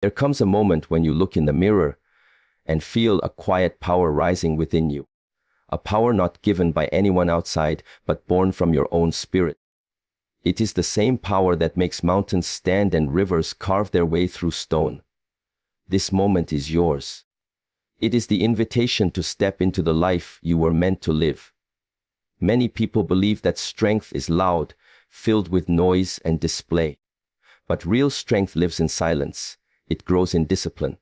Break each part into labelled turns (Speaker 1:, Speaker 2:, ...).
Speaker 1: There comes a moment when you look in the mirror and feel a quiet power rising within you. A power not given by anyone outside, but born from your own spirit. It is the same power that makes mountains stand and rivers carve their way through stone. This moment is yours. It is the invitation to step into the life you were meant to live. Many people believe that strength is loud, filled with noise and display. But real strength lives in silence. It grows in discipline.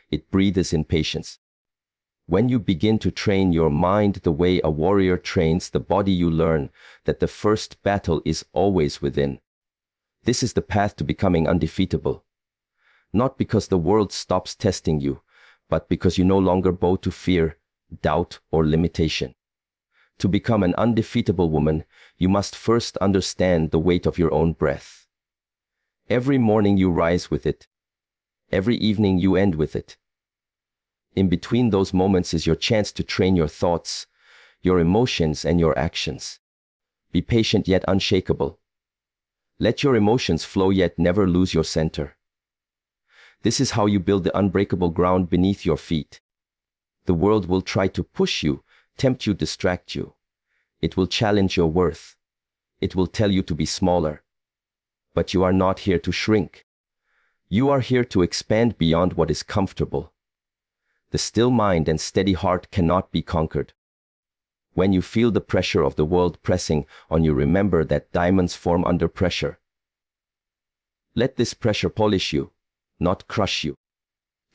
Speaker 1: It breathes in patience. When you begin to train your mind the way a warrior trains the body, you learn that the first battle is always within. This is the path to becoming undefeatable. Not because the world stops testing you, but because you no longer bow to fear, doubt, or limitation. To become an undefeatable woman, you must first understand the weight of your own breath. Every morning you rise with it. Every evening you end with it. In between those moments is your chance to train your thoughts, your emotions, and your actions. Be patient yet unshakable. Let your emotions flow yet never lose your center. This is how you build the unbreakable ground beneath your feet. The world will try to push you, tempt you, distract you. It will challenge your worth. It will tell you to be smaller. But you are not here to shrink. You are here to expand beyond what is comfortable. The still mind and steady heart cannot be conquered. When you feel the pressure of the world pressing on you, remember that diamonds form under pressure. Let this pressure polish you, not crush you.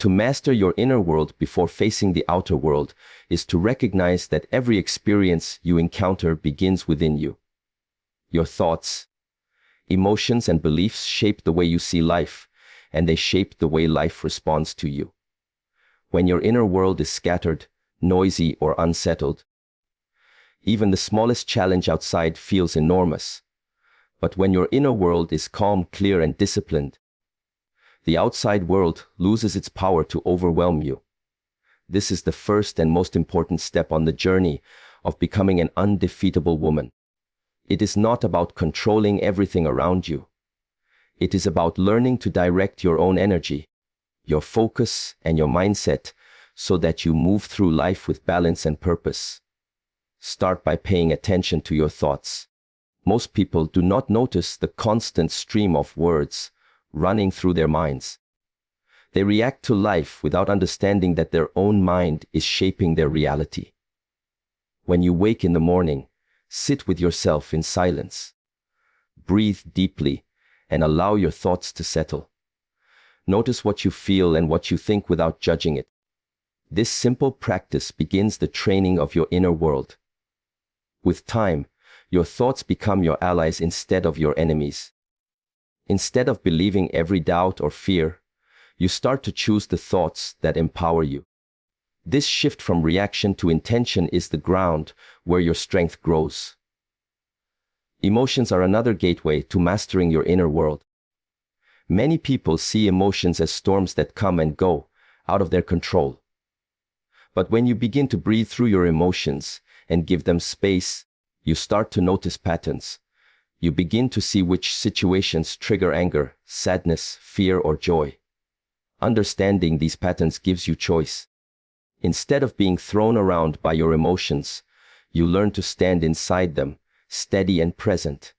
Speaker 1: To master your inner world before facing the outer world is to recognize that every experience you encounter begins within you. Your thoughts, emotions, and beliefs shape the way you see life, and they shape the way life responds to you. When your inner world is scattered, noisy, or unsettled, even the smallest challenge outside feels enormous. But when your inner world is calm, clear, and disciplined, the outside world loses its power to overwhelm you. This is the first and most important step on the journey of becoming an undefeatable woman. It is not about controlling everything around you. It is about learning to direct your own energy, your focus, and your mindset so that you move through life with balance and purpose. Start by paying attention to your thoughts. Most people do not notice the constant stream of words running through their minds. They react to life without understanding that their own mind is shaping their reality. When you wake in the morning, sit with yourself in silence. Breathe deeply and allow your thoughts to settle. Notice what you feel and what you think without judging it. This simple practice begins the training of your inner world. With time, your thoughts become your allies instead of your enemies. Instead of believing every doubt or fear, you start to choose the thoughts that empower you. This shift from reaction to intention is the ground where your strength grows. Emotions are another gateway to mastering your inner world. Many people see emotions as storms that come and go, out of their control. But when you begin to breathe through your emotions and give them space, you start to notice patterns. You begin to see which situations trigger anger, sadness, fear, or joy. Understanding these patterns gives you choice. Instead of being thrown around by your emotions, you learn to stand inside them, steady and present.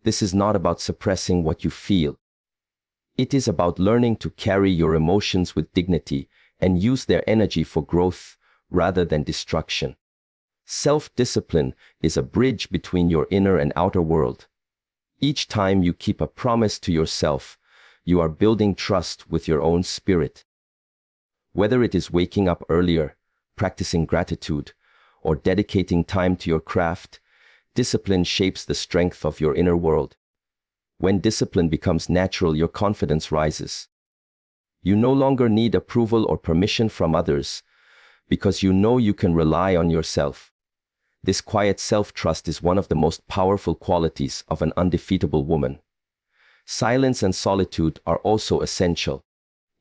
Speaker 1: This is not about suppressing what you feel. It is about learning to carry your emotions with dignity and use their energy for growth rather than destruction. Self-discipline is a bridge between your inner and outer world. Each time you keep a promise to yourself, you are building trust with your own spirit. Whether it is waking up earlier, practicing gratitude, or dedicating time to your craft, discipline shapes the strength of your inner world. When discipline becomes natural, your confidence rises. You no longer need approval or permission from others because you know you can rely on yourself. This quiet self-trust is one of the most powerful qualities of an undefeatable woman. Silence and solitude are also essential.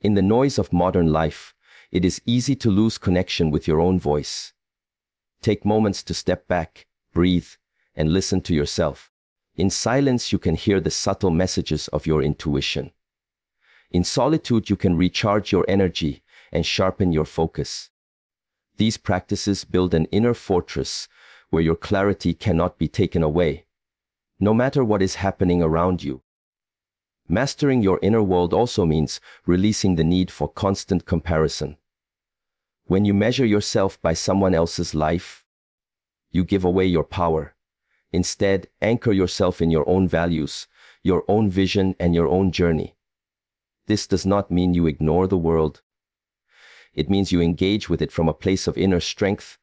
Speaker 1: In the noise of modern life, it is easy to lose connection with your own voice. Take moments to step back, breathe, and listen to yourself. In silence, you can hear the subtle messages of your intuition. In solitude, you can recharge your energy and sharpen your focus. These practices build an inner fortress where your clarity cannot be taken away, no matter what is happening around you. Mastering your inner world also means releasing the need for constant comparison. When you measure yourself by someone else's life, you give away your power. Instead, anchor yourself in your own values, your own vision, and your own journey. This does not mean you ignore the world. It means you engage with it from a place of inner strength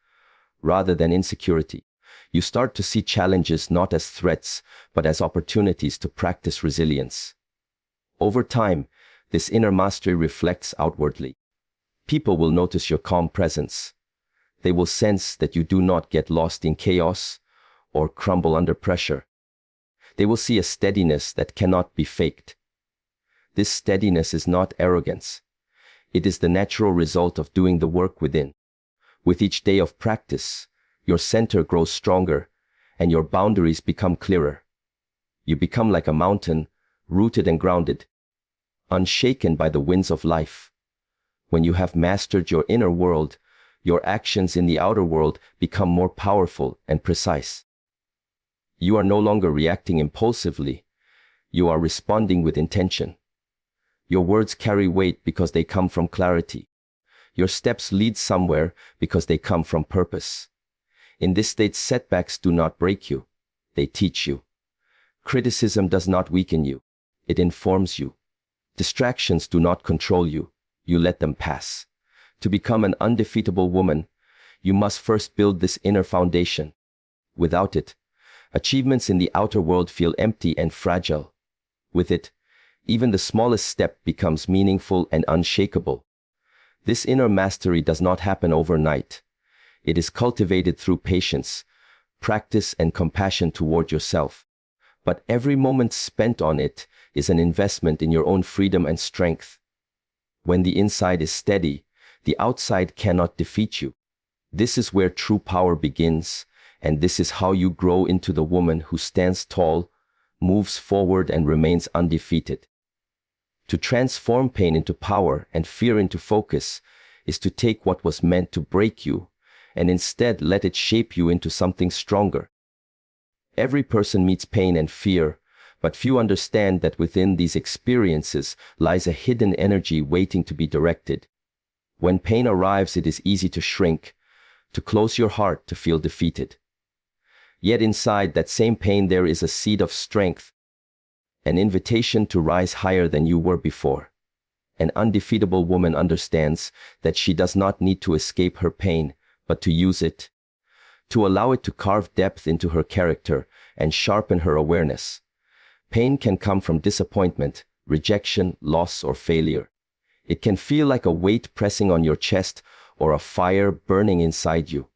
Speaker 1: rather than insecurity. You start to see challenges not as threats, but as opportunities to practice resilience. Over time, this inner mastery reflects outwardly. People will notice your calm presence. They will sense that you do not get lost in chaos or crumble under pressure. They will see a steadiness that cannot be faked. This steadiness is not arrogance. It is the natural result of doing the work within. With each day of practice, your center grows stronger and your boundaries become clearer. You become like a mountain, rooted and grounded, unshaken by the winds of life. When you have mastered your inner world, your actions in the outer world become more powerful and precise. You are no longer reacting impulsively. You are responding with intention. Your words carry weight because they come from clarity. Your steps lead somewhere because they come from purpose. In this state, setbacks do not break you. They teach you. Criticism does not weaken you. It informs you. Distractions do not control you. You let them pass. To become an undefeatable woman, you must first build this inner foundation. Without it, achievements in the outer world feel empty and fragile. With it, even the smallest step becomes meaningful and unshakable. This inner mastery does not happen overnight. It is cultivated through patience, practice, and compassion toward yourself. But every moment spent on it is an investment in your own freedom and strength. When the inside is steady, the outside cannot defeat you. This is where true power begins, and this is how you grow into the woman who stands tall, moves forward, and remains undefeated. To transform pain into power and fear into focus is to take what was meant to break you and instead let it shape you into something stronger. Every person meets pain and fear, but few understand that within these experiences lies a hidden energy waiting to be directed. When pain arrives, it is easy to shrink, to close your heart, to feel defeated. Yet inside that same pain there is a seed of strength, an invitation to rise higher than you were before. An undefeatable woman understands that she does not need to escape her pain, but to use it, to allow it to carve depth into her character and sharpen her awareness. Pain can come from disappointment, rejection, loss, or failure. It can feel like a weight pressing on your chest or a fire burning inside you.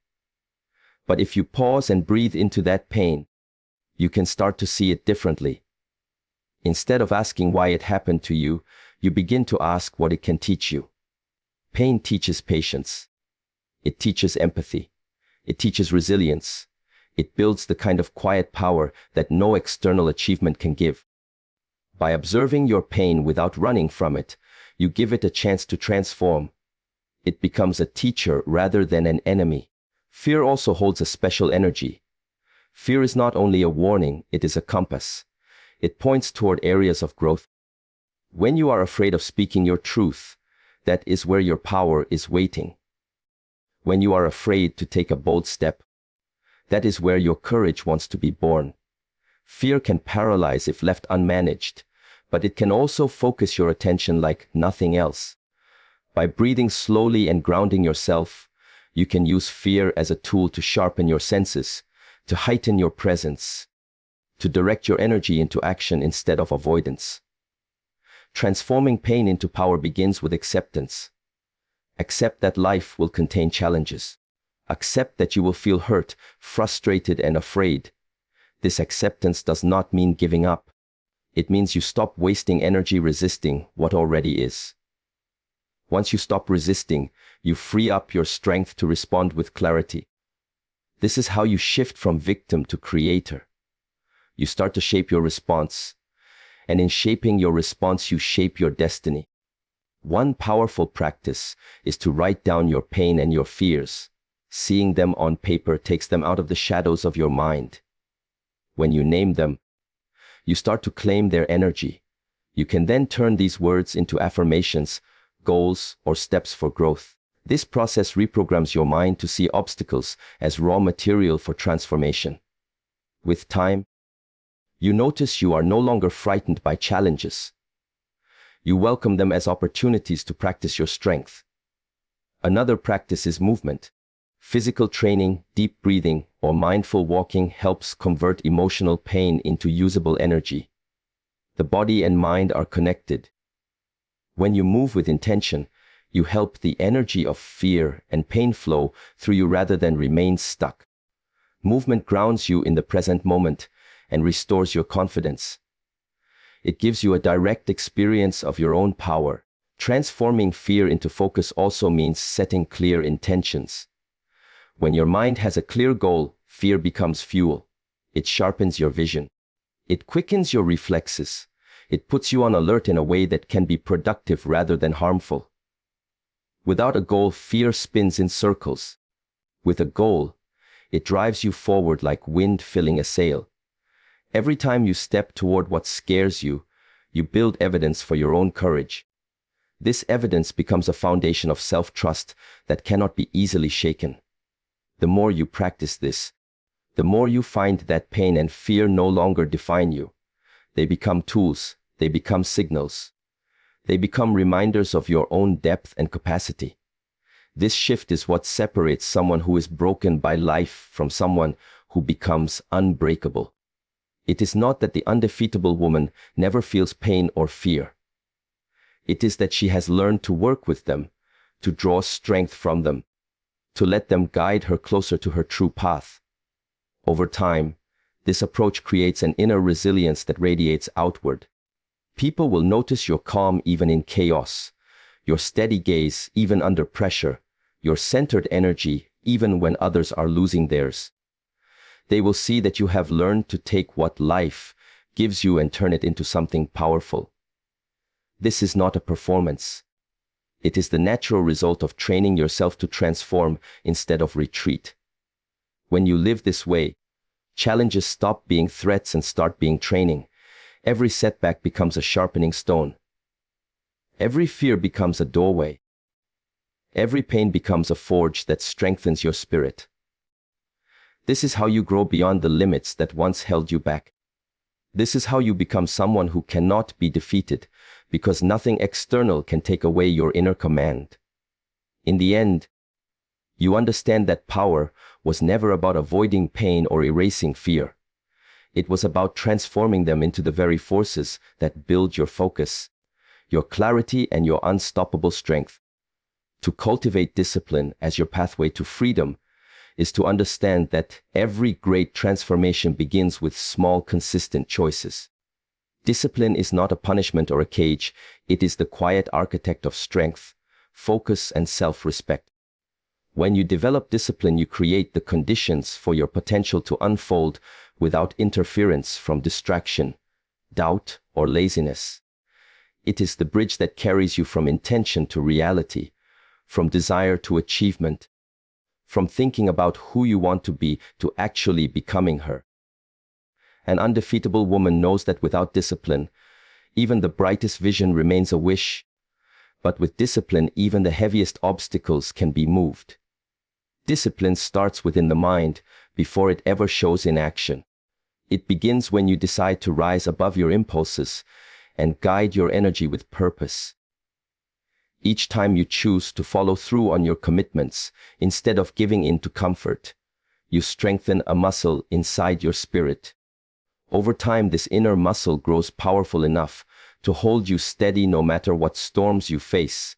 Speaker 1: But if you pause and breathe into that pain, you can start to see it differently. Instead of asking why it happened to you, you begin to ask what it can teach you. Pain teaches patience. It teaches empathy. It teaches resilience. It builds the kind of quiet power that no external achievement can give. By observing your pain without running from it, you give it a chance to transform. It becomes a teacher rather than an enemy. Fear also holds a special energy. Fear is not only a warning, it is a compass. It points toward areas of growth. When you are afraid of speaking your truth, that is where your power is waiting. When you are afraid to take a bold step, that is where your courage wants to be born. Fear can paralyze if left unmanaged, but it can also focus your attention like nothing else. By breathing slowly and grounding yourself, you can use fear as a tool to sharpen your senses, to heighten your presence, to direct your energy into action instead of avoidance. Transforming pain into power begins with acceptance. Accept that life will contain challenges. Accept that you will feel hurt, frustrated, and afraid. This acceptance does not mean giving up. It means you stop wasting energy resisting what already is. Once you stop resisting, you free up your strength to respond with clarity. This is how you shift from victim to creator. You start to shape your response, and in shaping your response, you shape your destiny. One powerful practice is to write down your pain and your fears. Seeing them on paper takes them out of the shadows of your mind. When you name them, you start to claim their energy. You can then turn these words into affirmations, goals, or steps for growth. This process reprograms your mind to see obstacles as raw material for transformation. With time, you notice you are no longer frightened by challenges. You welcome them as opportunities to practice your strength. Another practice is movement. Physical training, deep breathing, or mindful walking helps convert emotional pain into usable energy. The body and mind are connected. When you move with intention, you help the energy of fear and pain flow through you rather than remain stuck. Movement grounds you in the present moment and restores your confidence. It gives you a direct experience of your own power. Transforming fear into focus also means setting clear intentions. When your mind has a clear goal, fear becomes fuel. It sharpens your vision. It quickens your reflexes. It puts you on alert in a way that can be productive rather than harmful. Without a goal, fear spins in circles. With a goal, it drives you forward like wind filling a sail. Every time you step toward what scares you, you build evidence for your own courage. This evidence becomes a foundation of self-trust that cannot be easily shaken. The more you practice this, the more you find that pain and fear no longer define you. They become tools. They become signals. They become reminders of your own depth and capacity. This shift is what separates someone who is broken by life from someone who becomes unbreakable. It is not that the undefeatable woman never feels pain or fear. It is that she has learned to work with them, to draw strength from them, to let them guide her closer to her true path. Over time, this approach creates an inner resilience that radiates outward. People will notice your calm even in chaos, your steady gaze even under pressure, your centered energy even when others are losing theirs. They will see that you have learned to take what life gives you and turn it into something powerful. This is not a performance. It is the natural result of training yourself to transform instead of retreat. When you live this way, challenges stop being threats and start being training. Every setback becomes a sharpening stone. Every fear becomes a doorway. Every pain becomes a forge that strengthens your spirit. This is how you grow beyond the limits that once held you back. This is how you become someone who cannot be defeated, because nothing external can take away your inner command. In the end, you understand that power was never about avoiding pain or erasing fear. It was about transforming them into the very forces that build your focus, your clarity, and your unstoppable strength. To cultivate discipline as your pathway to freedom is to understand that every great transformation begins with small, consistent choices. Discipline is not a punishment or a cage. It is the quiet architect of strength, focus, and self-respect. When you develop discipline, you create the conditions for your potential to unfold without interference from distraction, doubt, or laziness. It is the bridge that carries you from intention to reality, from desire to achievement, from thinking about who you want to be to actually becoming her. An undefeatable woman knows that without discipline, even the brightest vision remains a wish, but with discipline, even the heaviest obstacles can be moved. Discipline starts within the mind before it ever shows in action. It begins when you decide to rise above your impulses and guide your energy with purpose. Each time you choose to follow through on your commitments instead of giving in to comfort, you strengthen a muscle inside your spirit. Over time, this inner muscle grows powerful enough to hold you steady no matter what storms you face.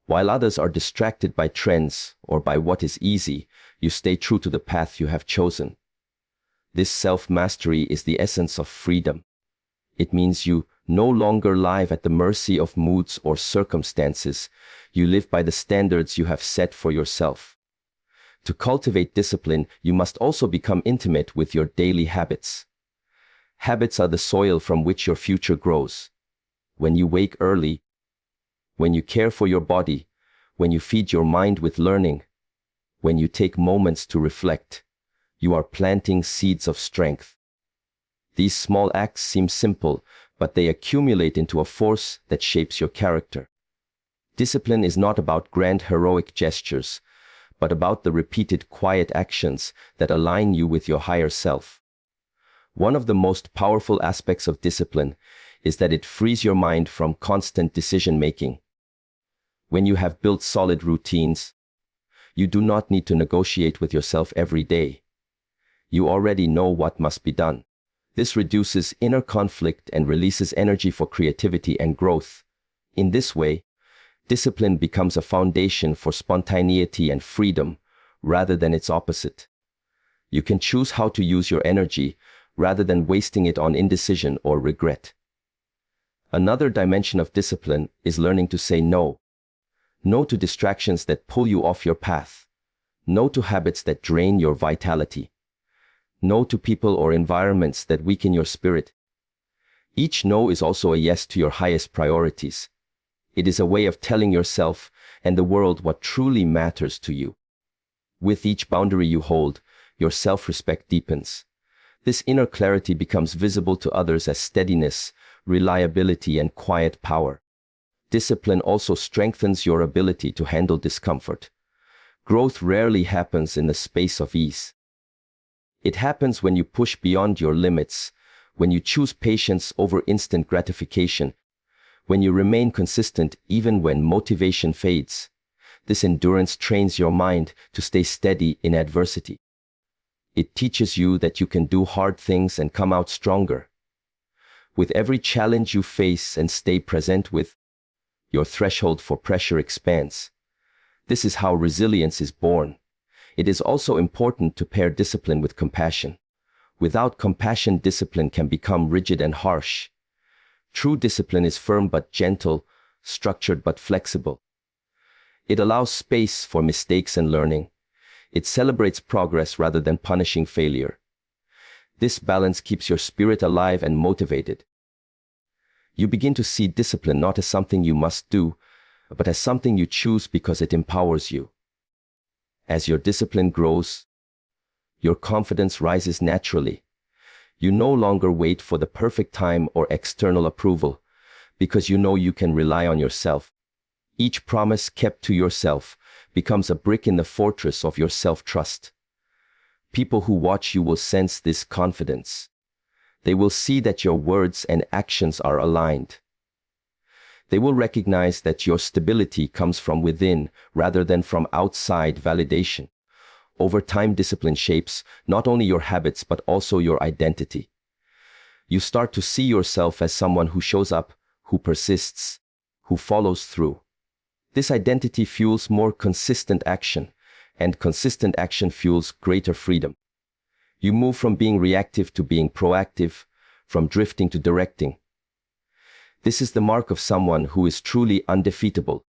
Speaker 1: While others are distracted by trends or by what is easy, you stay true to the path you have chosen. This self-mastery is the essence of freedom. It means you no longer live at the mercy of moods or circumstances. You live by the standards you have set for yourself. To cultivate discipline, you must also become intimate with your daily habits. Habits are the soil from which your future grows. When you wake early, when you care for your body, when you feed your mind with learning, when you take moments to reflect, you are planting seeds of strength. These small acts seem simple, but they accumulate into a force that shapes your character. Discipline is not about grand heroic gestures, but about the repeated quiet actions that align you with your higher self. One of the most powerful aspects of discipline is that it frees your mind from constant decision-making. When you have built solid routines, you do not need to negotiate with yourself every day. You already know what must be done. This reduces inner conflict and releases energy for creativity and growth. In this way, discipline becomes a foundation for spontaneity and freedom, rather than its opposite. You can choose how to use your energy, rather than wasting it on indecision or regret. Another dimension of discipline is learning to say no. No to distractions that pull you off your path. No to habits that drain your vitality. No to people or environments that weaken your spirit. Each no is also a yes to your highest priorities. It is a way of telling yourself and the world what truly matters to you. With each boundary you hold, your self-respect deepens. This inner clarity becomes visible to others as steadiness, reliability, and quiet power. Discipline also strengthens your ability to handle discomfort. Growth rarely happens in the space of ease. It happens when you push beyond your limits, when you choose patience over instant gratification, when you remain consistent even when motivation fades. This endurance trains your mind to stay steady in adversity. It teaches you that you can do hard things and come out stronger. With every challenge you face and stay present with, your threshold for pressure expands. This is how resilience is born. It is also important to pair discipline with compassion. Without compassion, discipline can become rigid and harsh. True discipline is firm but gentle, structured but flexible. It allows space for mistakes and learning. It celebrates progress rather than punishing failure. This balance keeps your spirit alive and motivated. You begin to see discipline not as something you must do, but as something you choose because it empowers you. As your discipline grows, your confidence rises naturally. You no longer wait for the perfect time or external approval, because you know you can rely on yourself. Each promise kept to yourself becomes a brick in the fortress of your self-trust. People who watch you will sense this confidence. They will see that your words and actions are aligned. They will recognize that your stability comes from within rather than from outside validation. Over time, discipline shapes not only your habits but also your identity. You start to see yourself as someone who shows up, who persists, who follows through. This identity fuels more consistent action, and consistent action fuels greater freedom. You move from being reactive to being proactive, from drifting to directing. This is the mark of someone who is truly undefeatable.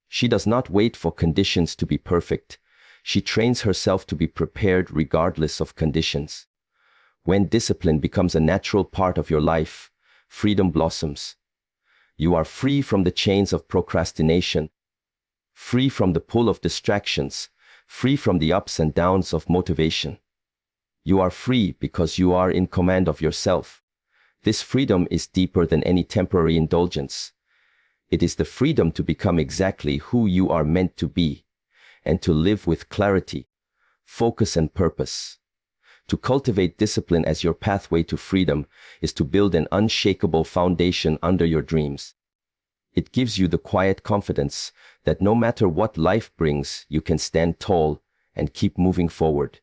Speaker 1: She does not wait for conditions to be perfect. She trains herself to be prepared regardless of conditions. When discipline becomes a natural part of your life, freedom blossoms. You are free from the chains of procrastination, free from the pull of distractions, free from the ups and downs of motivation. You are free because you are in command of yourself. This freedom is deeper than any temporary indulgence. It is the freedom to become exactly who you are meant to be, and to live with clarity, focus, and purpose. To cultivate discipline as your pathway to freedom is to build an unshakable foundation under your dreams. It gives you the quiet confidence that no matter what life brings, you can stand tall and keep moving forward.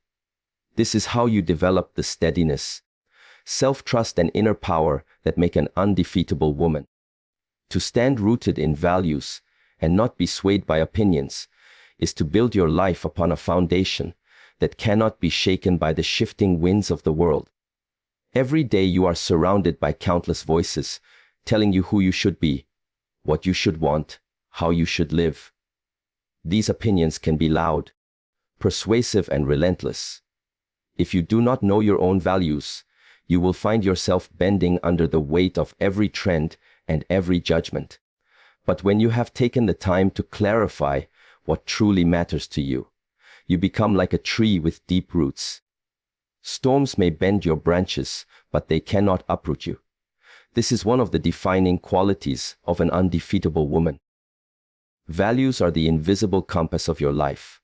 Speaker 1: This is how you develop the steadiness, self-trust, and inner power that make an undefeatable woman. To stand rooted in values and not be swayed by opinions is to build your life upon a foundation that cannot be shaken by the shifting winds of the world. Every day you are surrounded by countless voices telling you who you should be, what you should want, how you should live. These opinions can be loud, persuasive, and relentless. If you do not know your own values, you will find yourself bending under the weight of every trend and every judgment. But when you have taken the time to clarify what truly matters to you, you become like a tree with deep roots. Storms may bend your branches, but they cannot uproot you. This is one of the defining qualities of an undefeatable woman. Values are the invisible compass of your life.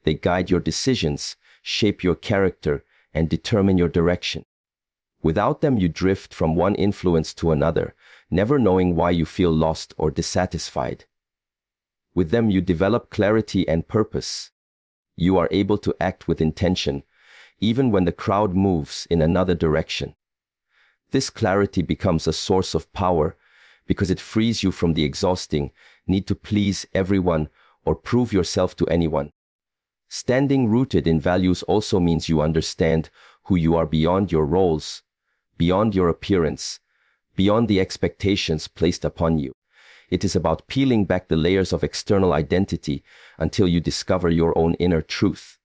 Speaker 1: They guide your decisions, shape your character, and determine your direction. Without them, you drift from one influence to another, never knowing why you feel lost or dissatisfied. With them, you develop clarity and purpose. You are able to act with intention, even when the crowd moves in another direction. This clarity becomes a source of power because it frees you from the exhausting need to please everyone or prove yourself to anyone. Standing rooted in values also means you understand who you are beyond your roles, beyond your appearance, beyond the expectations placed upon you. It is about peeling back the layers of external identity until you discover your own inner truth.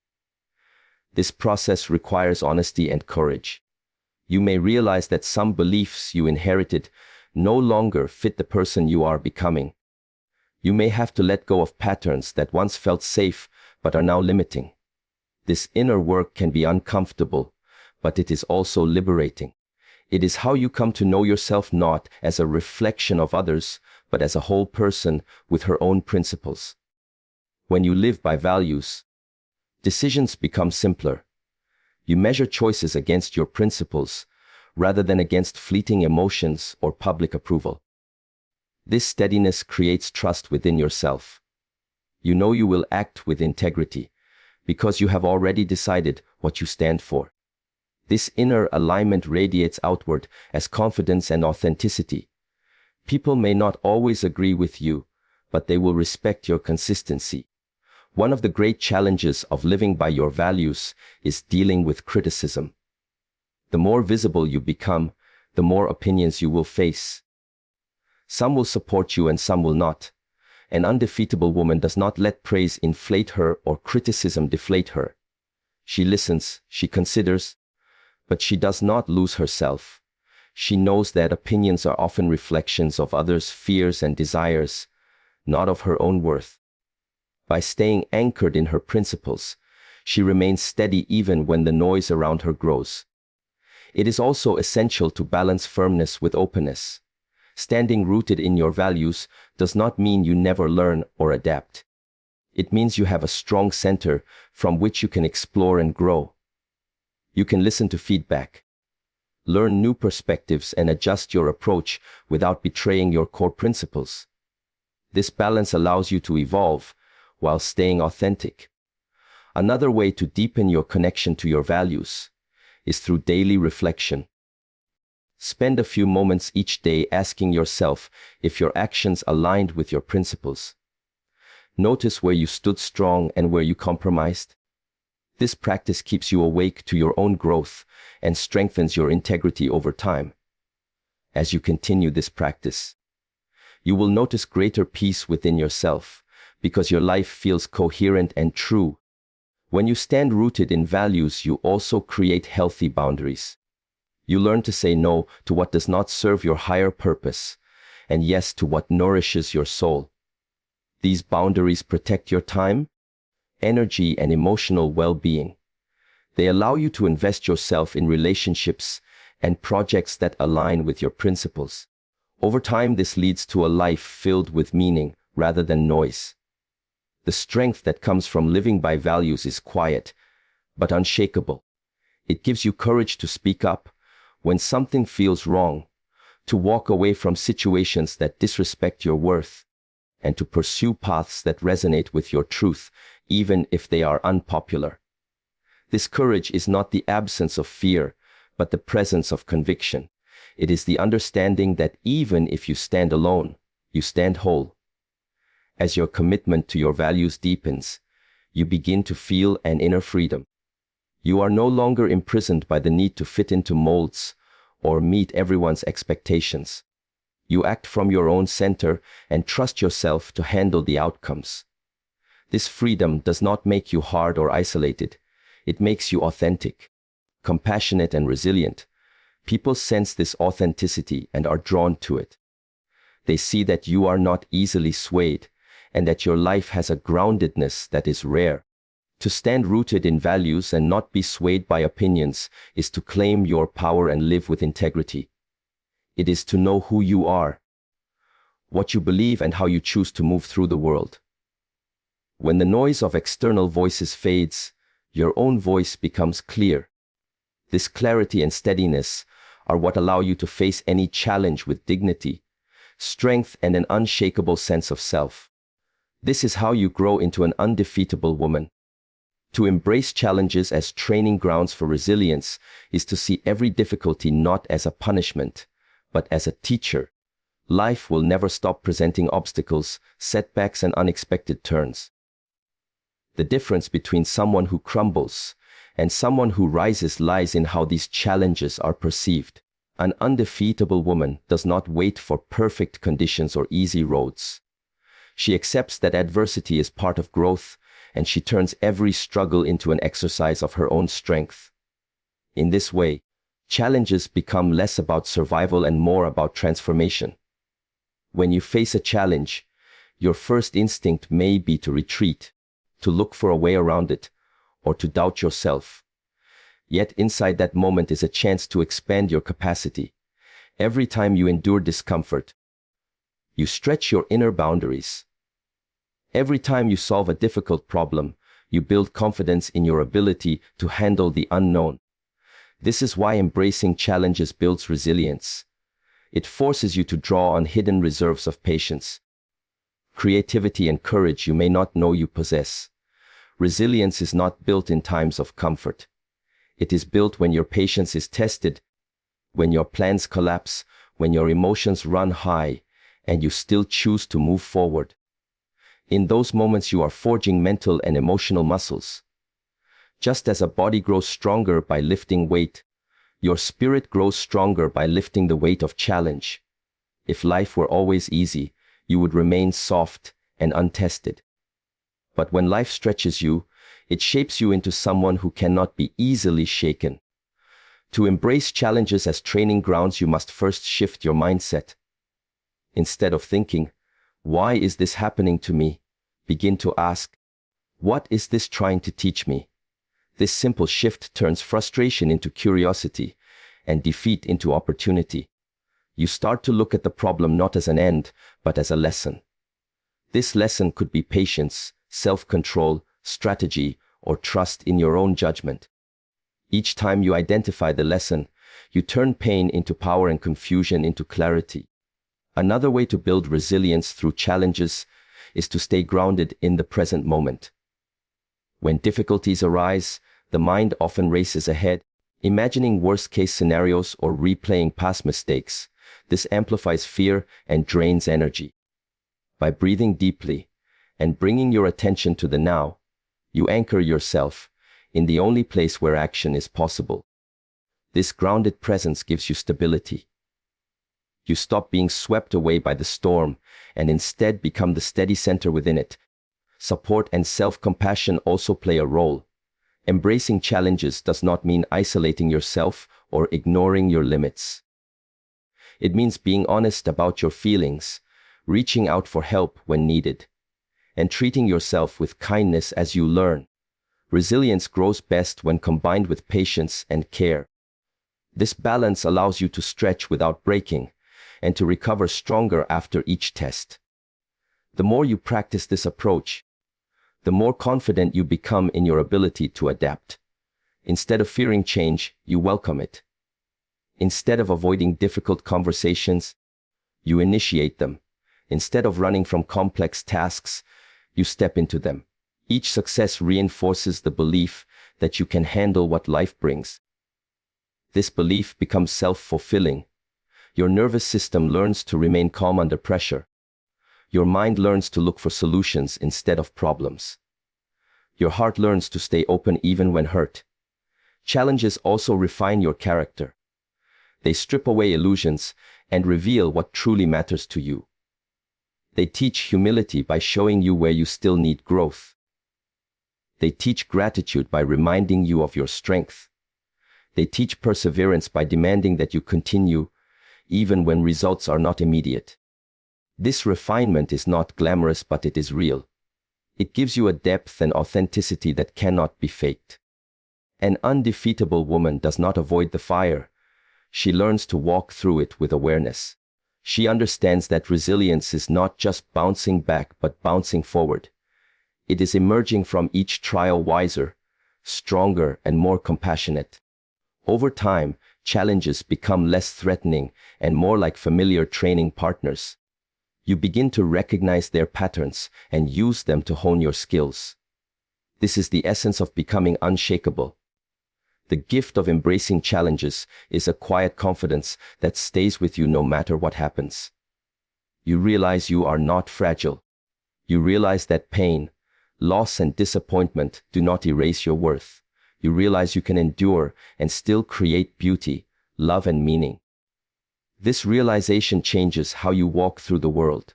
Speaker 1: This process requires honesty and courage. You may realize that some beliefs you inherited no longer fit the person you are becoming. You may have to let go of patterns that once felt safe but are now limiting. This inner work can be uncomfortable, but it is also liberating. It is how you come to know yourself not as a reflection of others, but as a whole person with her own principles. When you live by values, decisions become simpler. You measure choices against your principles rather than against fleeting emotions or public approval. This steadiness creates trust within yourself. You know you will act with integrity because you have already decided what you stand for. This inner alignment radiates outward as confidence and authenticity. People may not always agree with you, but they will respect your consistency. One of the great challenges of living by your values is dealing with criticism. The more visible you become, the more opinions you will face. Some will support you and some will not. An undefeatable woman does not let praise inflate her or criticism deflate her. She listens, she considers, but she does not lose herself. She knows that opinions are often reflections of others' fears and desires, not of her own worth. By staying anchored in her principles, she remains steady even when the noise around her grows. It is also essential to balance firmness with openness. Standing rooted in your values does not mean you never learn or adapt. It means you have a strong center from which you can explore and grow. You can listen to feedback, learn new perspectives, and adjust your approach without betraying your core principles. This balance allows you to evolve while staying authentic. Another way to deepen your connection to your values is through daily reflection. Spend a few moments each day asking yourself if your actions aligned with your principles. Notice where you stood strong and where you compromised. This practice keeps you awake to your own growth and strengthens your integrity over time. As you continue this practice, you will notice greater peace within yourself because your life feels coherent and true. When you stand rooted in values, you also create healthy boundaries. You learn to say no to what does not serve your higher purpose, and yes to what nourishes your soul. These boundaries protect your time, energy, and emotional well-being. They allow you to invest yourself in relationships and projects that align with your principles. Over time, this leads to a life filled with meaning rather than noise. The strength that comes from living by values is quiet, but unshakable. It gives you courage to speak up when something feels wrong, to walk away from situations that disrespect your worth, and to pursue paths that resonate with your truth, even if they are unpopular. This courage is not the absence of fear, but the presence of conviction. It is the understanding that even if you stand alone, you stand whole. As your commitment to your values deepens, you begin to feel an inner freedom. You are no longer imprisoned by the need to fit into molds or meet everyone's expectations. You act from your own center and trust yourself to handle the outcomes. This freedom does not make you hard or isolated. It makes you authentic, compassionate, and resilient. People sense this authenticity and are drawn to it. They see that you are not easily swayed, and that your life has a groundedness that is rare. To stand rooted in values and not be swayed by opinions is to claim your power and live with integrity. It is to know who you are, what you believe, and how you choose to move through the world. When the noise of external voices fades, your own voice becomes clear. This clarity and steadiness are what allow you to face any challenge with dignity, strength, and an unshakable sense of self. This is how you grow into an undefeatable woman. To embrace challenges as training grounds for resilience is to see every difficulty not as a punishment, but as a teacher. Life will never stop presenting obstacles, setbacks, and unexpected turns. The difference between someone who crumbles and someone who rises lies in how these challenges are perceived. An undefeatable woman does not wait for perfect conditions or easy roads. She accepts that adversity is part of growth, and she turns every struggle into an exercise of her own strength. In this way, challenges become less about survival and more about transformation. When you face a challenge, your first instinct may be to retreat, to look for a way around it, or to doubt yourself. Yet inside that moment is a chance to expand your capacity. Every time you endure discomfort, you stretch your inner boundaries. Every time you solve a difficult problem, you build confidence in your ability to handle the unknown. This is why embracing challenges builds resilience. It forces you to draw on hidden reserves of patience, creativity, and courage you may not know you possess. Resilience is not built in times of comfort. It is built when your patience is tested, when your plans collapse, when your emotions run high, and you still choose to move forward. In those moments, you are forging mental and emotional muscles. Just as a body grows stronger by lifting weight, your spirit grows stronger by lifting the weight of challenge. If life were always easy, you would remain soft and untested. But when life stretches you, it shapes you into someone who cannot be easily shaken. To embrace challenges as training grounds, you must first shift your mindset. Instead of thinking, "Why is this happening to me?" begin to ask, "What is this trying to teach me?" This simple shift turns frustration into curiosity and defeat into opportunity. You start to look at the problem not as an end, but as a lesson. This lesson could be patience, self-control, strategy, or trust in your own judgment. Each time you identify the lesson, you turn pain into power and confusion into clarity. Another way to build resilience through challenges is to stay grounded in the present moment. When difficulties arise, the mind often races ahead, imagining worst-case scenarios or replaying past mistakes. This amplifies fear and drains energy. By breathing deeply and bringing your attention to the now, you anchor yourself in the only place where action is possible. This grounded presence gives you stability. You stop being swept away by the storm and instead become the steady center within it. Support and self-compassion also play a role. Embracing challenges does not mean isolating yourself or ignoring your limits. It means being honest about your feelings, reaching out for help when needed, and treating yourself with kindness as you learn. Resilience grows best when combined with patience and care. This balance allows you to stretch without breaking and to recover stronger after each test. The more you practice this approach, the more confident you become in your ability to adapt. Instead of fearing change, you welcome it. Instead of avoiding difficult conversations, you initiate them. Instead of running from complex tasks, you step into them. Each success reinforces the belief that you can handle what life brings. This belief becomes self-fulfilling. Your nervous system learns to remain calm under pressure. Your mind learns to look for solutions instead of problems. Your heart learns to stay open even when hurt. Challenges also refine your character. They strip away illusions and reveal what truly matters to you. They teach humility by showing you where you still need growth. They teach gratitude by reminding you of your strength. They teach perseverance by demanding that you continue, even when results are not immediate. This refinement is not glamorous, but it is real. It gives you a depth and authenticity that cannot be faked. An undefeatable woman does not avoid the fire. She learns to walk through it with awareness. She understands that resilience is not just bouncing back, but bouncing forward. It is emerging from each trial wiser, stronger, and more compassionate. Over time, challenges become less threatening and more like familiar training partners. You begin to recognize their patterns and use them to hone your skills. This is the essence of becoming unshakable. The gift of embracing challenges is a quiet confidence that stays with you no matter what happens. You realize you are not fragile. You realize that pain, loss, and disappointment do not erase your worth. You realize you can endure and still create beauty, love, and meaning. This realization changes how you walk through the world.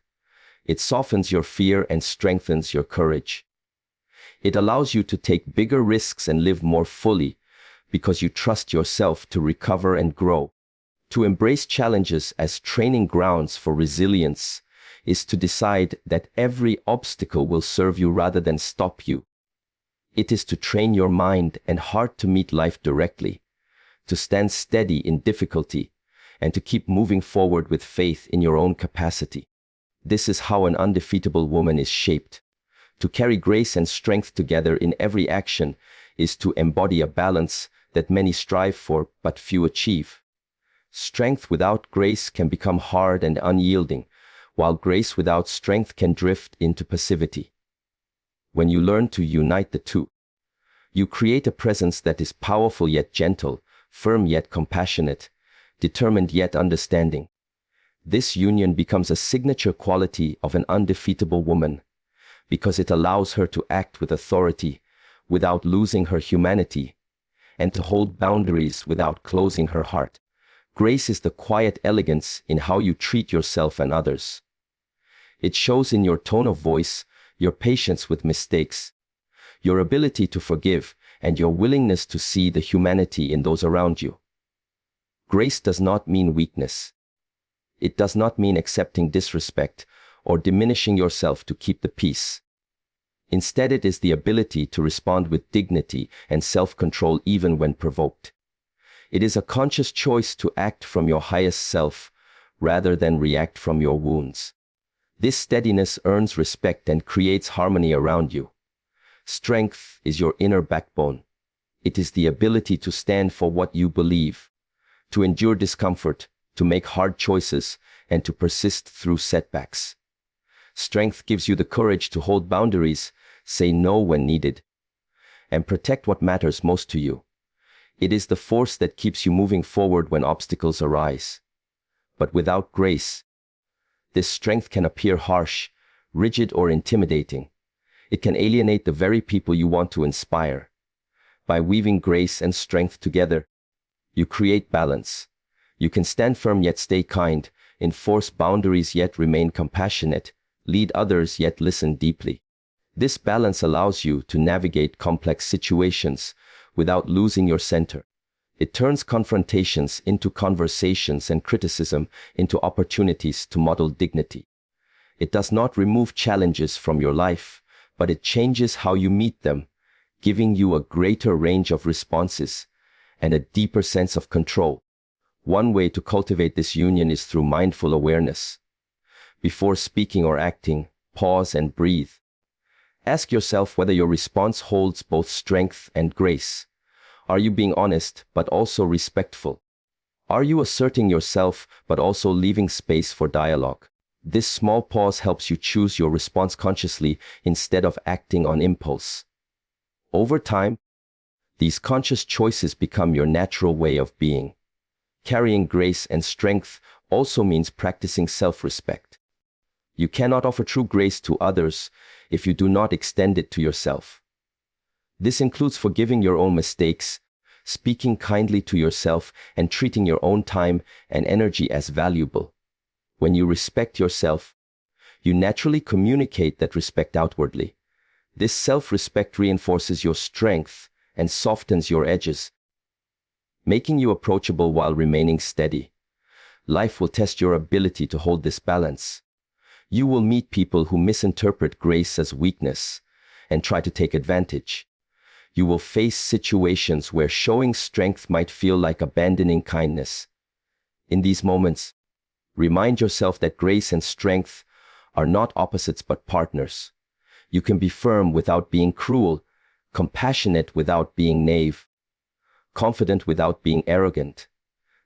Speaker 1: It softens your fear and strengthens your courage. It allows you to take bigger risks and live more fully because you trust yourself to recover and grow. To embrace challenges as training grounds for resilience is to decide that every obstacle will serve you rather than stop you. It is to train your mind and heart to meet life directly, to stand steady in difficulty, and to keep moving forward with faith in your own capacity. This is how an undefeatable woman is shaped. To carry grace and strength together in every action is to embody a balance that many strive for but few achieve. Strength without grace can become hard and unyielding, while grace without strength can drift into passivity. When you learn to unite the two, you create a presence that is powerful yet gentle, firm yet compassionate, determined yet understanding. This union becomes a signature quality of an undefeatable woman, because it allows her to act with authority without losing her humanity, and to hold boundaries without closing her heart. Grace is the quiet elegance in how you treat yourself and others. It shows in your tone of voice, your patience with mistakes, your ability to forgive, and your willingness to see the humanity in those around you. Grace does not mean weakness. It does not mean accepting disrespect or diminishing yourself to keep the peace. Instead, it is the ability to respond with dignity and self-control even when provoked. It is a conscious choice to act from your highest self rather than react from your wounds. This steadiness earns respect and creates harmony around you. Strength is your inner backbone. It is the ability to stand for what you believe, to endure discomfort, to make hard choices, and to persist through setbacks. Strength gives you the courage to hold boundaries, say no when needed, and protect what matters most to you. It is the force that keeps you moving forward when obstacles arise. But without grace, this strength can appear harsh, rigid, or intimidating. It can alienate the very people you want to inspire. By weaving grace and strength together, you create balance. You can stand firm yet stay kind, enforce boundaries yet remain compassionate, lead others yet listen deeply. This balance allows you to navigate complex situations without losing your center. It turns confrontations into conversations and criticism into opportunities to model dignity. It does not remove challenges from your life, but it changes how you meet them, giving you a greater range of responses and a deeper sense of control. One way to cultivate this union is through mindful awareness. Before speaking or acting, pause and breathe. Ask yourself whether your response holds both strength and grace. Are you being honest, but also respectful? Are you asserting yourself, but also leaving space for dialogue? This small pause helps you choose your response consciously instead of acting on impulse. Over time, these conscious choices become your natural way of being. Carrying grace and strength also means practicing self-respect. You cannot offer true grace to others if you do not extend it to yourself. This includes forgiving your own mistakes, speaking kindly to yourself, and treating your own time and energy as valuable. When you respect yourself, you naturally communicate that respect outwardly. This self-respect reinforces your strength and softens your edges, making you approachable while remaining steady. Life will test your ability to hold this balance. You will meet people who misinterpret grace as weakness and try to take advantage. You will face situations where showing strength might feel like abandoning kindness. In these moments, remind yourself that grace and strength are not opposites but partners. You can be firm without being cruel, compassionate without being naive, confident without being arrogant.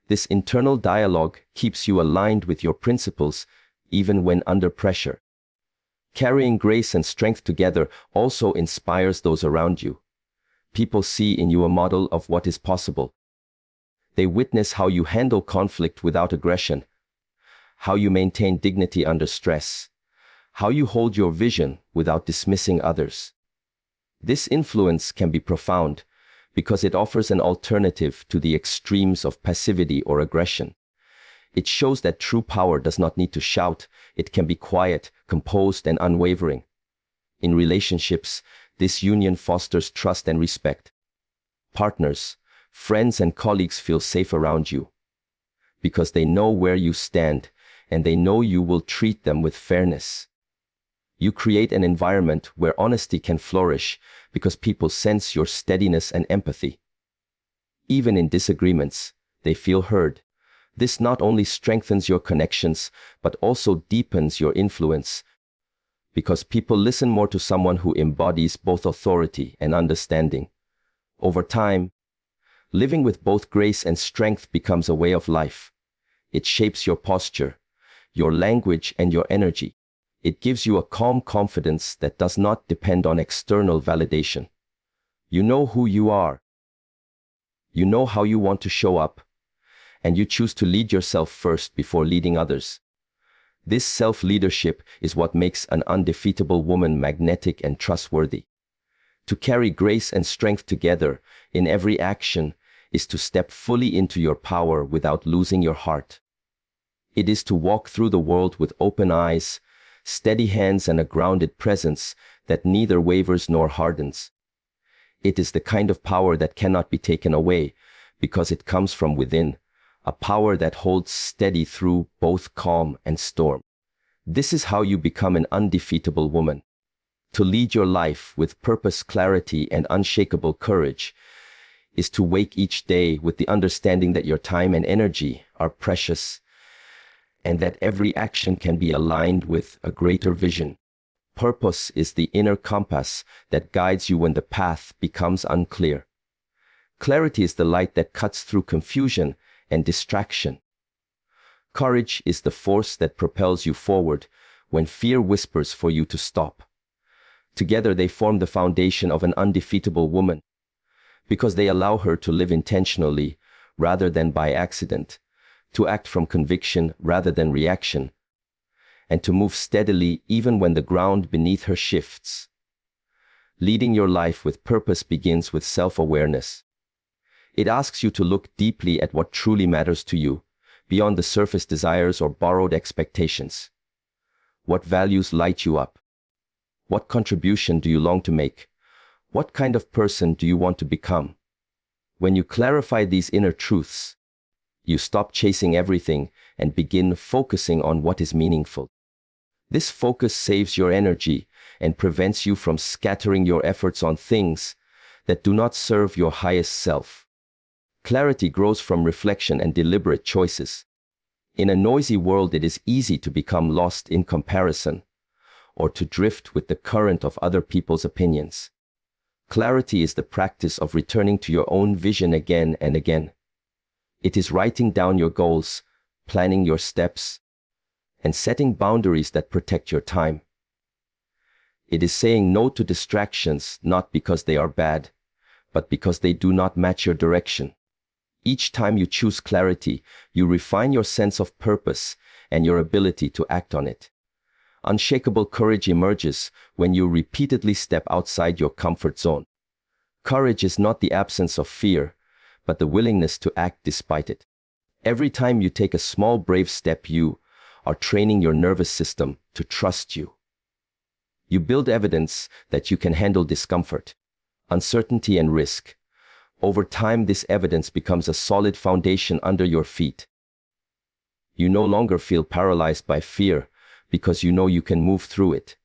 Speaker 1: This internal dialogue keeps you aligned with your principles even when under pressure. Carrying grace and strength together also inspires those around you. People see in you a model of what is possible. They witness how you handle conflict without aggression, how you maintain dignity under stress, how you hold your vision without dismissing others. This influence can be profound because it offers an alternative to the extremes of passivity or aggression. It shows that true power does not need to shout. It can be quiet, composed, and unwavering. In relationships, this union fosters trust and respect. Partners, friends, and colleagues feel safe around you because they know where you stand and they know you will treat them with fairness. You create an environment where honesty can flourish because people sense your steadiness and empathy. Even in disagreements, they feel heard. This not only strengthens your connections, but also deepens your influence, because people listen more to someone who embodies both authority and understanding. Over time, living with both grace and strength becomes a way of life. It shapes your posture, your language, and your energy. It gives you a calm confidence that does not depend on external validation. You know who you are. You know how you want to show up, and you choose to lead yourself first before leading others. This self-leadership is what makes an undefeatable woman magnetic and trustworthy. To carry grace and strength together in every action is to step fully into your power without losing your heart. It is to walk through the world with open eyes, steady hands, and a grounded presence that neither wavers nor hardens. It is the kind of power that cannot be taken away because it comes from within, a power that holds steady through both calm and storm. This is how you become an undefeatable woman. To lead your life with purpose, clarity, and unshakable courage is to wake each day with the understanding that your time and energy are precious, and that every action can be aligned with a greater vision. Purpose is the inner compass that guides you when the path becomes unclear. Clarity is the light that cuts through confusion and distraction. Courage is the force that propels you forward when fear whispers for you to stop. Together they form the foundation of an undefeatable woman, because they allow her to live intentionally rather than by accident, to act from conviction rather than reaction, and to move steadily even when the ground beneath her shifts. Leading your life with purpose begins with self-awareness. It asks you to look deeply at what truly matters to you, beyond the surface desires or borrowed expectations. What values light you up? What contribution do you long to make? What kind of person do you want to become? When you clarify these inner truths, you stop chasing everything and begin focusing on what is meaningful. This focus saves your energy and prevents you from scattering your efforts on things that do not serve your highest self. Clarity grows from reflection and deliberate choices. In a noisy world, it is easy to become lost in comparison or to drift with the current of other people's opinions. Clarity is the practice of returning to your own vision again and again. It is writing down your goals, planning your steps, and setting boundaries that protect your time. It is saying no to distractions, not because they are bad, but because they do not match your direction. Each time you choose clarity, you refine your sense of purpose and your ability to act on it. Unshakable courage emerges when you repeatedly step outside your comfort zone. Courage is not the absence of fear, but the willingness to act despite it. Every time you take a small brave step, you are training your nervous system to trust you. You build evidence that you can handle discomfort, uncertainty, and risk. Over time, this evidence becomes a solid foundation under your feet. You no longer feel paralyzed by fear because you know you can move through it.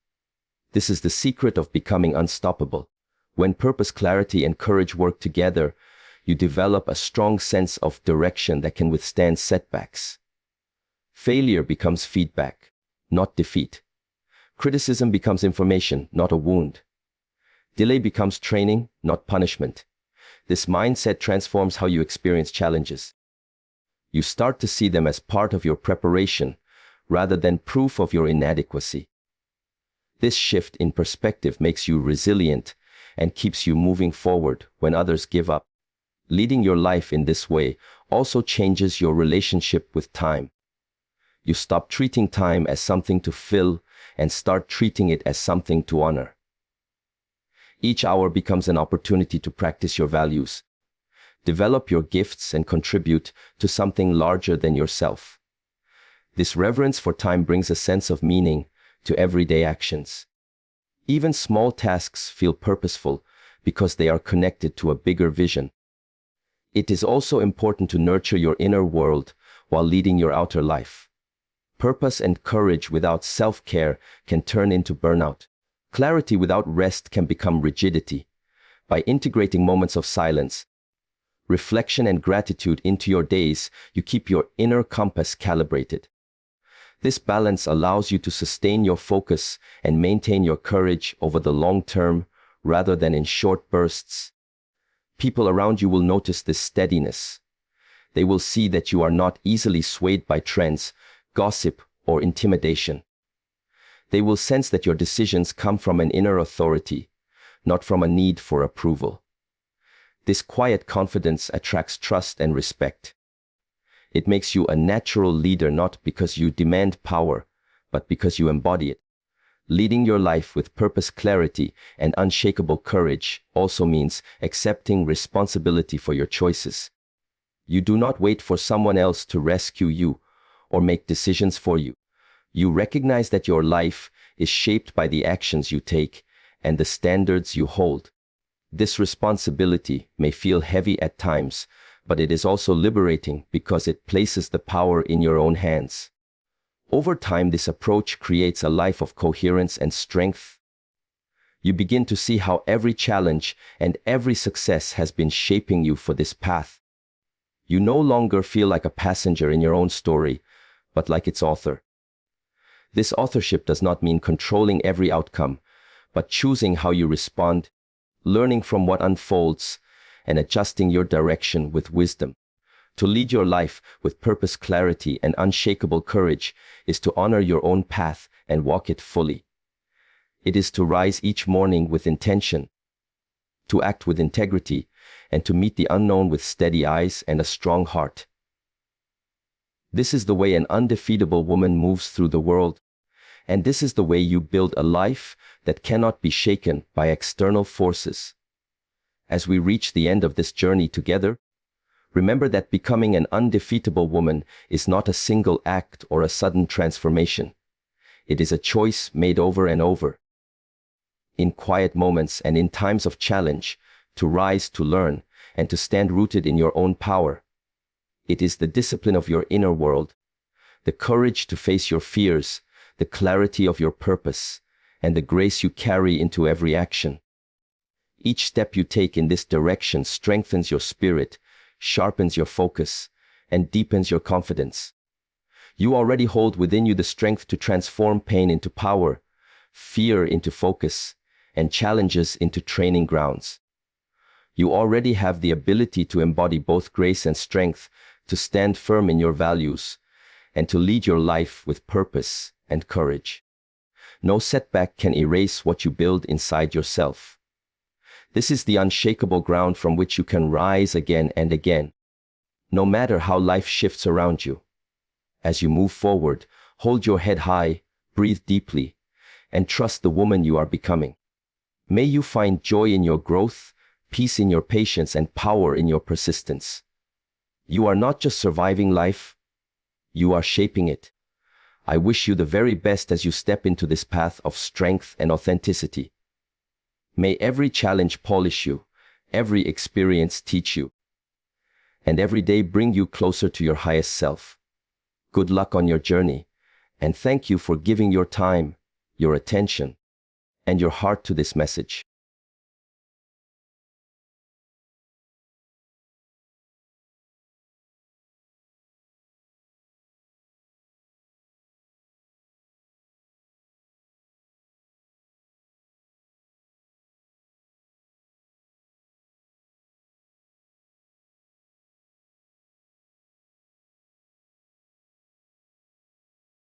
Speaker 1: This is the secret of becoming unstoppable. When purpose, clarity, and courage work together, you develop a strong sense of direction that can withstand setbacks. Failure becomes feedback, not defeat. Criticism becomes information, not a wound. Delay becomes training, not punishment. This mindset transforms how you experience challenges. You start to see them as part of your preparation, rather than proof of your inadequacy. This shift in perspective makes you resilient and keeps you moving forward when others give up. Leading your life in this way also changes your relationship with time. You stop treating time as something to fill and start treating it as something to honor. Each hour becomes an opportunity to practice your values, develop your gifts, and contribute to something larger than yourself. This reverence for time brings a sense of meaning to everyday actions. Even small tasks feel purposeful because they are connected to a bigger vision. It is also important to nurture your inner world while leading your outer life. Purpose and courage without self-care can turn into burnout. Clarity without rest can become rigidity. By integrating moments of silence, reflection, and gratitude into your days, you keep your inner compass calibrated. This balance allows you to sustain your focus and maintain your courage over the long term rather than in short bursts. People around you will notice this steadiness. They will see that you are not easily swayed by trends, gossip, or intimidation. They will sense that your decisions come from an inner authority, not from a need for approval. This quiet confidence attracts trust and respect. It makes you a natural leader not because you demand power, but because you embody it. Leading your life with purpose, clarity, and unshakable courage also means accepting responsibility for your choices. You do not wait for someone else to rescue you or make decisions for you. You recognize that your life is shaped by the actions you take and the standards you hold. This responsibility may feel heavy at times, but it is also liberating because it places the power in your own hands. Over time, this approach creates a life of coherence and strength. You begin to see how every challenge and every success has been shaping you for this path. You no longer feel like a passenger in your own story, but like its author. This authorship does not mean controlling every outcome, but choosing how you respond, learning from what unfolds, and adjusting your direction with wisdom. To lead your life with purpose, clarity, and unshakable courage is to honor your own path and walk it fully. It is to rise each morning with intention, to act with integrity, and to meet the unknown with steady eyes and a strong heart. This is the way an undefeatable woman moves through the world, and this is the way you build a life that cannot be shaken by external forces. As we reach the end of this journey together, remember that becoming an undefeatable woman is not a single act or a sudden transformation. It is a choice made over and over. In quiet moments and in times of challenge, to rise, to learn, and to stand rooted in your own power. It is the discipline of your inner world, the courage to face your fears, the clarity of your purpose, and the grace you carry into every action. Each step you take in this direction strengthens your spirit, sharpens your focus, and deepens your confidence. You already hold within you the strength to transform pain into power, fear into focus, and challenges into training grounds. You already have the ability to embody both grace and strength, to stand firm in your values, and to lead your life with purpose and courage. No setback can erase what you build inside yourself. This is the unshakable ground from which you can rise again and again, no matter how life shifts around you. As you move forward, hold your head high, breathe deeply, and trust the woman you are becoming. May you find joy in your growth, peace in your patience, and power in your persistence. You are not just surviving life, you are shaping it. I wish you the very best as you step into this path of strength and authenticity. May every challenge polish you, every experience teach you, and every day bring you closer to your highest self. Good luck on your journey, And thank you for giving your time, your attention, and your heart to this message.